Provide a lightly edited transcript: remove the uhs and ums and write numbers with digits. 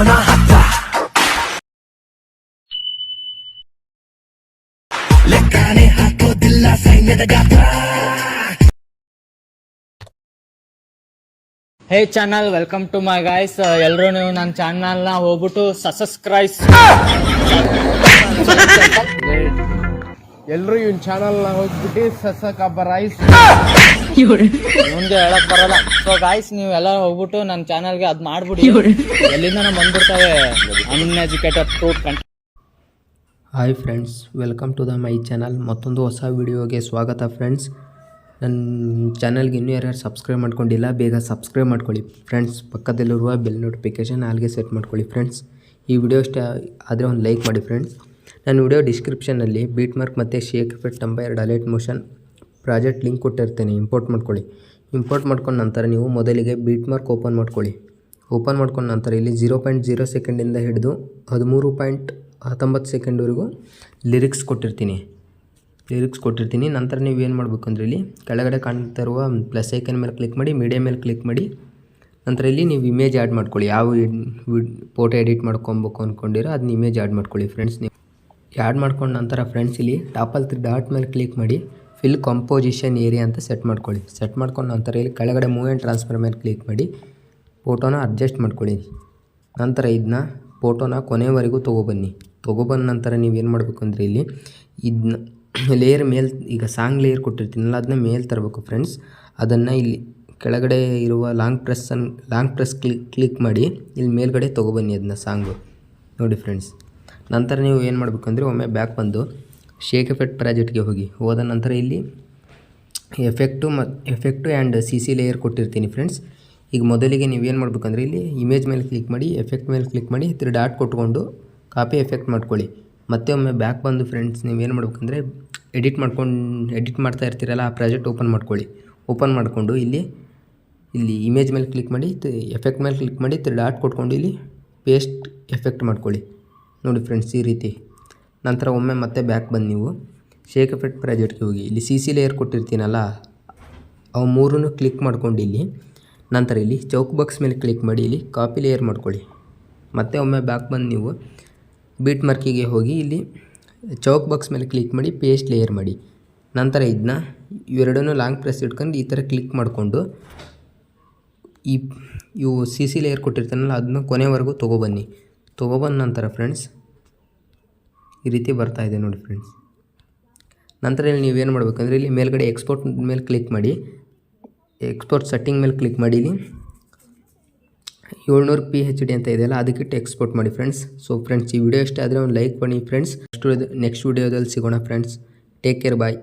ಹತ್ತ ಲೆಕ್ಕನೆ ಹಾಕೋದಿಲ್ಲ ಸೈನ್ಯದ ಗಾತ್ರ. Hey channel, welcome to my guys. ಎಲ್ಲರೂ ನೀವು ನನ್ನ ಚಾನಲ್ನ ಹೋಗ್ಬಿಟ್ಟು ಸಬ್ಸ್ಕ್ರೈಬ್. ಎಲ್ಲರೂ ಇವನ್ ಚಾನಲ್ನ ಹೋಗ್ಬಿಟ್ಟು ಸಬ್ಸ್ಕ್ರೈಬ್. ಮುಂದೆ ಹೇಳಕ್ ಬರಲ್ಲ. ಸೊ ಗಾಯ್ಸ್, ನೀವೆಲ್ಲ ಹೋಗ್ಬಿಟ್ಟು ನನ್ನ ಚಾನಲ್ಗೆ ಅದು ಮಾಡ್ಬಿಡಿ. ಎಲ್ಲಿಂದ ಬಂದ್ಬಿಡ್ತವೆ uneducated fruit content. Hi friends, welcome to the my channel. ಮತ್ತೊಂದು ಹೊಸ ವಿಡಿಯೋಗೆ ಸ್ವಾಗತ ಫ್ರೆಂಡ್ಸ್. ನನ್ನ ಚಾನಲ್ಗೆ ಇನ್ನೂ ಯಾರ್ಯಾರು ಸಬ್ಸ್ಕ್ರೈಬ್ ಮಾಡ್ಕೊಂಡಿಲ್ಲ, ಬೇಗ ಸಬ್ಸ್ಕ್ರೈಬ್ ಮಾಡ್ಕೊಳ್ಳಿ ಫ್ರೆಂಡ್ಸ್. ಪಕ್ಕದಲ್ಲಿರುವ ಬೆಲ್ ನೋಟಿಫಿಕೇಷನ್ ಆಲ್ಗೆ ಸೆಟ್ ಮಾಡ್ಕೊಳ್ಳಿ ಫ್ರೆಂಡ್ಸ್. ಈ ವಿಡಿಯೋ ಇಷ್ಟ ಆದರೆ ಒಂದು ಲೈಕ್ ಮಾಡಿ ಫ್ರೆಂಡ್ಸ್. ನನ್ನ ವಿಡಿಯೋ ಡಿಸ್ಕ್ರಿಪ್ಷನಲ್ಲಿ ಬೀಟ್ ಮಾರ್ಕ್ ಮತ್ತು ಶೇಕ್ ಎಫೆಕ್ಟ್ ಎಂಬ 2 ಅಲೈಟ್ ಮೋಷನ್ ಪ್ರಾಜೆಕ್ಟ್ ಲಿಂಕ್ ಕೊಟ್ಟಿರ್ತೇನೆ. ಇಂಪೋರ್ಟ್ ಮಾಡ್ಕೊಳ್ಳಿ. ಇಂಪೋರ್ಟ್ ಮಾಡ್ಕೊಂಡ ನಂತರ ನೀವು ಮೊದಲಿಗೆ ಬೀಟ್ ಮಾರ್ಕ್ ಓಪನ್ ಮಾಡ್ಕೊಳ್ಳಿ. ಓಪನ್ ಮಾಡ್ಕೊಂಡ ನಂತರ ಇಲ್ಲಿ 0.0 ಸೆಕೆಂಡಿಂದ ಹಿಡಿದು 13.19 ಸೆಕೆಂಡ್ವರೆಗೂ ಲಿರಿಕ್ಸ್ ಕೊಟ್ಟಿರ್ತೀನಿ. ನಂತರ ನೀವು ಏನು ಮಾಡಬೇಕು ಅಂದರೆ ಇಲ್ಲಿ ಕೆಳಗಡೆ ಕಾಣ್ತಾ ಇರುವ ಪ್ಲಸ್ ಐಕನ್ ಮೇಲೆ ಕ್ಲಿಕ್ ಮಾಡಿ, ಮೀಡಿಯಾ ಮೇಲೆ ಕ್ಲಿಕ್ ಮಾಡಿ. ನಂತರ ಇಲ್ಲಿ ನೀವು ಇಮೇಜ್ ಆ್ಯಡ್ ಮಾಡ್ಕೊಳ್ಳಿ. ಯಾವ ಫೋಟೋ ಎಡಿಟ್ ಮಾಡ್ಕೊಬೇಕು ಅಂದ್ಕೊಂಡಿರೋ ಅದನ್ನ ಇಮೇಜ್ ಆ್ಯಡ್ ಮಾಡ್ಕೊಳ್ಳಿ ಫ್ರೆಂಡ್ಸ್. ನೀವು ಆ್ಯಡ್ ಮಾಡ್ಕೊಂಡ ನಂತರ ಫ್ರೆಂಡ್ಸ್ ಇಲ್ಲಿ ಟಾಪಲ್ಲಿ 3 ಡಾಟ್ ಮೇಲೆ ಕ್ಲಿಕ್ ಮಾಡಿ ಫಿಲ್ ಕಂಪೋಸಿಷನ್ ಏರಿಯಾ ಅಂತ ಸೆಟ್ ಮಾಡ್ಕೊಳ್ಳಿ. ಸೆಟ್ ಮಾಡ್ಕೊಂಡ ನಂತರ ಇಲ್ಲಿ ಕೆಳಗಡೆ ಮೂವ್ ಆ್ಯಂಡ್ ಟ್ರಾನ್ಸ್ಫರ್ ಮೇಲೆ ಕ್ಲಿಕ್ ಮಾಡಿ ಫೋಟೋನ ಅಡ್ಜಸ್ಟ್ ಮಾಡ್ಕೊಳ್ಳಿ. ನಂತರ ಇದನ್ನ ಫೋಟೋನ ಕೊನೆವರೆಗೂ ತೊಗೊಬಂದ ನಂತರ ನೀವೇನು ಮಾಡಬೇಕು ಅಂದರೆ ಇಲ್ಲಿ ಇದನ್ನ ಲೇಯರ್ ಮೇಲೆ, ಈಗ ಸಾಂಗ್ ಲೇಯರ್ ಕೊಟ್ಟಿರ್ತೀನಲ್ಲ ಅದನ್ನ ಮೇಲೆ ತರಬೇಕು ಫ್ರೆಂಡ್ಸ್. ಅದನ್ನು ಇಲ್ಲಿ ಕೆಳಗಡೆ ಇರುವ ಲಾಂಗ್ ಪ್ರೆಸ್ ಕ್ಲಿಕ್ ಮಾಡಿ ಇಲ್ಲಿ ಮೇಲ್ಗಡೆ ತೊಗೊಬನ್ನಿ ಅದನ್ನ ಸಾಂಗು ನೋಡಿ ಫ್ರೆಂಡ್ಸ್. ನಂತರ ನೀವು ಏನು ಮಾಡಬೇಕು ಅಂದರೆ ಒಮ್ಮೆ ಬ್ಯಾಕ್ ಬಂದು ಶೇಕ್ ಎಫೆಕ್ಟ್ ಪ್ರಾಜೆಕ್ಟ್ಗೆ ಹೋದ ನಂತರ ಇಲ್ಲಿ ಎಫೆಕ್ಟು ಆ್ಯಂಡ್ CC ಲೇಯರ್ ಕೊಟ್ಟಿರ್ತೀನಿ ಫ್ರೆಂಡ್ಸ್. ಈಗ ಮೊದಲಿಗೆ ನೀವೇನು ಮಾಡಬೇಕಂದ್ರೆ ಇಲ್ಲಿ ಇಮೇಜ್ ಮೇಲೆ ಕ್ಲಿಕ್ ಮಾಡಿ, ಎಫೆಕ್ಟ್ ಮೇಲೆ ಕ್ಲಿಕ್ ಮಾಡಿ 3 ಡಾಟ್ ಕೊಟ್ಕೊಂಡು ಕಾಪಿ ಎಫೆಕ್ಟ್ ಮಾಡ್ಕೊಳ್ಳಿ. ಮತ್ತೆ ಒಮ್ಮೆ ಬ್ಯಾಕ್ ಬಂದು ಫ್ರೆಂಡ್ಸ್ ನೀವೇನು ಮಾಡ್ಬೇಕಂದ್ರೆ ಎಡಿಟ್ ಮಾಡ್ತಾ ಇರ್ತೀರಲ್ಲ ಆ ಪ್ರಾಜೆಕ್ಟ್ ಓಪನ್ ಮಾಡ್ಕೊಳ್ಳಿ. ಓಪನ್ ಮಾಡಿಕೊಂಡು ಇಲ್ಲಿ ಇಮೇಜ್ ಮೇಲೆ ಕ್ಲಿಕ್ ಮಾಡಿ, ಎಫೆಕ್ಟ್ ಮೇಲೆ ಕ್ಲಿಕ್ ಮಾಡಿ 3 ಡಾಟ್ ಕೊಟ್ಕೊಂಡು ಇಲ್ಲಿ ಪೇಸ್ಟ್ ಎಫೆಕ್ಟ್ ಮಾಡ್ಕೊಳ್ಳಿ ನೋಡಿ ಫ್ರೆಂಡ್ಸ್ ಈ ರೀತಿ. ನಂತರ ಒಮ್ಮೆ ಮತ್ತೆ ಬ್ಯಾಕ್ ಬಂದು ನೀವು ಶೇಕ್ ಎಫೆಕ್ಟ್ ಪ್ರಾಜೆಕ್ಟ್ಗೆ ಹೋಗಿ ಇಲ್ಲಿ CC ಲೇಯರ್ ಕೊಟ್ಟಿರ್ತೀನಲ್ಲ ಅವು 3 ಕ್ಲಿಕ್ ಮಾಡ್ಕೊಂಡು ಇಲ್ಲಿ ನಂತರ ಇಲ್ಲಿ ಚೌಕ್ ಬಾಕ್ಸ್ ಮೇಲೆ ಕ್ಲಿಕ್ ಮಾಡಿ ಇಲ್ಲಿ ಕಾಪಿ ಲೇಯರ್ ಮಾಡ್ಕೊಳ್ಳಿ. ಮತ್ತೆ ಒಮ್ಮೆ ಬ್ಯಾಕ್ ಬಂದು ನೀವು ಬೀಟ್ ಮಾರ್ಕಿಗೆ ಹೋಗಿ ಇಲ್ಲಿ ಚೌಕ್ ಬಾಕ್ಸ್ ಮೇಲೆ ಕ್ಲಿಕ್ ಮಾಡಿ ಪೇಸ್ಟ್ ಲೇಯರ್ ಮಾಡಿ. ನಂತರ ಇದನ್ನ ಇವೆರಡನ್ನೂ ಲಾಂಗ್ ಪ್ರೆಸ್ ಇಟ್ಕೊಂಡು ಈ ಥರ ಕ್ಲಿಕ್ ಮಾಡಿಕೊಂಡು ಇವು CC ಲೇಯರ್ ಕೊಟ್ಟಿರ್ತಾನಲ್ಲ ಅದನ್ನ ಕೊನೆವರೆಗೂ ತೊಗೊಬಂದ ನಂತರ ಫ್ರೆಂಡ್ಸ್ ಈ ರೀತಿ ಬರ್ತಾಯಿದೆ ನೋಡಿ ಫ್ರೆಂಡ್ಸ್. ನಂತರ ಇಲ್ಲಿ ನೀವೇನು ಮಾಡಬೇಕಂದ್ರೆ ಇಲ್ಲಿ ಮೇಲ್ಗಡೆ ಎಕ್ಸ್ಪೋರ್ಟ್ ಮೇಲೆ ಕ್ಲಿಕ್ ಮಾಡಿ, ಎಕ್ಸ್ಪೋರ್ಟ್ ಸೆಟ್ಟಿಂಗ್ ಮೇಲೆ ಕ್ಲಿಕ್ ಮಾಡಿ ಇಲ್ಲಿ 700 PHD ಅಂತ ಇದೆಯಲ್ಲ ಅದಕ್ಕಿಟ್ಟು ಎಕ್ಸ್ಪೋರ್ಟ್ ಮಾಡಿ ಫ್ರೆಂಡ್ಸ್. ಸೊ ಫ್ರೆಂಡ್ಸ್ ಈ ವಿಡಿಯೋ ಇಷ್ಟ ಆದರೆ ಒಂದು ಲೈಕ್ ಮಾಡಿ ಫ್ರೆಂಡ್ಸ್. ನೆಕ್ಸ್ಟ್ ವಿಡಿಯೋದಲ್ಲಿ ಸಿಗೋಣ ಫ್ರೆಂಡ್ಸ್. ಟೇಕ್ ಕೇರ್, ಬಾಯ್.